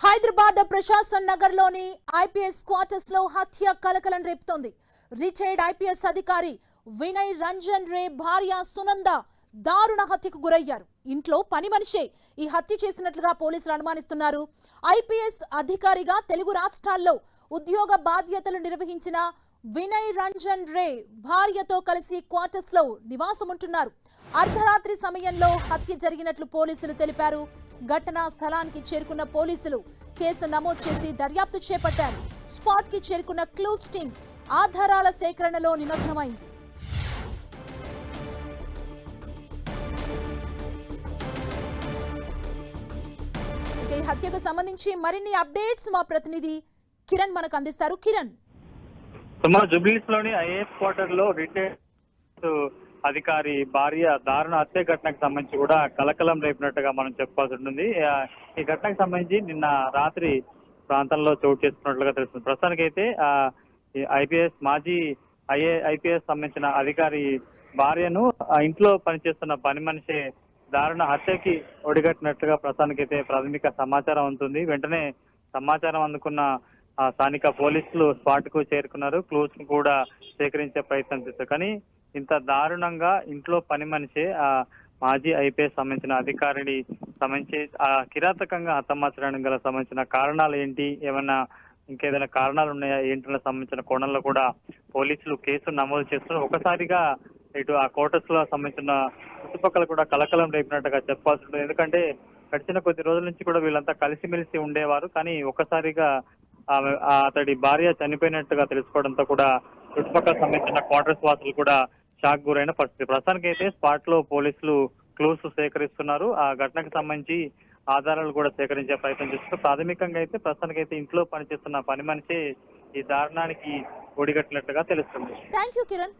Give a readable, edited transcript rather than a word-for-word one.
హైదరాబాద్ ప్రశాసన్ నగర్ లోని IPS quarters లో హత్య కలకలం రేపుతోంది. రిటైర్డ్ ఐపీఎస్ అధికారి వినయ్ రంజన్ రే భార్య సునంద దారుణ హత్యకు గురయ్యారు. ఇంట్లో పని మనిషే ఈ హత్య చేసినట్లుగా పోలీసులు అనుమానిస్తున్నారు. ఐపీఎస్ అధికారిగా తెలుగు రాష్ట్రాల్లో ఉద్యోగ బాధ్యతలు నిర్వహించిన వినయ్ రంజన్ రే భార్యతో కలిసి క్వార్టర్స్ లో నివాసముంటున్నారు. అర్ధరాత్రి సమయంలో హత్య జరిగినట్లు పోలీసులు తెలిపారు. ఘటనా స్థలానికి చేరుకున్న పోలీసులు కేసు నమోదు చేసి దర్యాప్తు చేపట్టారు. స్పాట్ కి చేరుకున్న క్లూస్ టీం ఆధారాల సేకరణలో నిమగ్నమైంది. ఈ హత్యకు సంబంధించి మరిన్ని అప్డేట్స్ మా ప్రతినిధి కిరణ్ మనకు అందిస్తారు. కిరణ్, జుబ్లీస్ లోని ఐఏఎస్ క్వార్టర్ లో రిటైర్డ్ అధికారి భార్య దారుణ హత్య ఘటనకు సంబంధించి కూడా కలకలం రేపినట్టుగా మనం చెప్పాల్సి ఉంటుంది. ఈ ఘటనకు సంబంధించి నిన్న రాత్రి ప్రాంతంలో చోటు చేసుకున్నట్లుగా తెలుస్తుంది. ప్రస్తుతానికైతే ఐపీఎస్ మాజీ ఐపీఎస్ సంబంధించిన అధికారి భార్యను ఇంట్లో పనిచేస్తున్న పని మనిషి దారుణ హత్యకి ఒడిగట్టినట్లుగా ప్రస్తుతానికైతే ప్రాథమిక సమాచారం ఉంటుంది. వెంటనే సమాచారం అందుకున్న స్థానిక పోలీసులు స్పాట్ కు చేరుకున్నారు. క్లూస్ ను కూడా సేకరించే ప్రయత్నం చేస్తారు. కానీ ఇంత దారుణంగా ఇంట్లో పని మనిషి మాజీ ఐపీఎస్ సంబంధించిన అధికారిని సంబంధించి కిరాతకంగా హతమార్చడానికి గల సంబంధించిన కారణాలు ఏంటి, ఏమన్నా ఇంకేదైనా కారణాలు ఉన్నాయా ఏంటనే సంబంధించిన కోణంలో కూడా పోలీసులు కేసు నమోదు చేస్తున్నారు. ఒకసారిగా ఇటు ఆ క్వార్టర్స్ లో సంబంధించిన చుట్టుపక్కల కూడా కలకలం రేపినట్టుగా చెప్పాల్సి ఉంటుంది. ఎందుకంటే గడిచిన కొద్ది రోజుల నుంచి కూడా వీళ్ళంతా కలిసిమెలిసి ఉండేవారు. కానీ ఒక్కసారిగా అతడి భార్య చనిపోయినట్టుగా తెలుసుకోవడంతో కూడా చుట్టుపక్కల సంబంధించిన క్వార్టర్స్ వాసులు కూడా షాక్ గురైన పరిస్థితి. ప్రస్తుతానికి అయితే స్పాట్ లో పోలీసులు క్లూస్ సేకరిస్తున్నారు. ఆ ఘటనకు సంబంధించి ఆధారాలు కూడా సేకరించే ప్రయత్నం చేస్తున్నారు. ప్రాథమికంగా అయితే ప్రస్తుతానికైతే ఇంట్లో పనిచేస్తున్న పని మనిషి ఈ దారుణానికి ఒడిగట్టినట్టుగా తెలుస్తుంది. థాంక్యూ కిరణ్.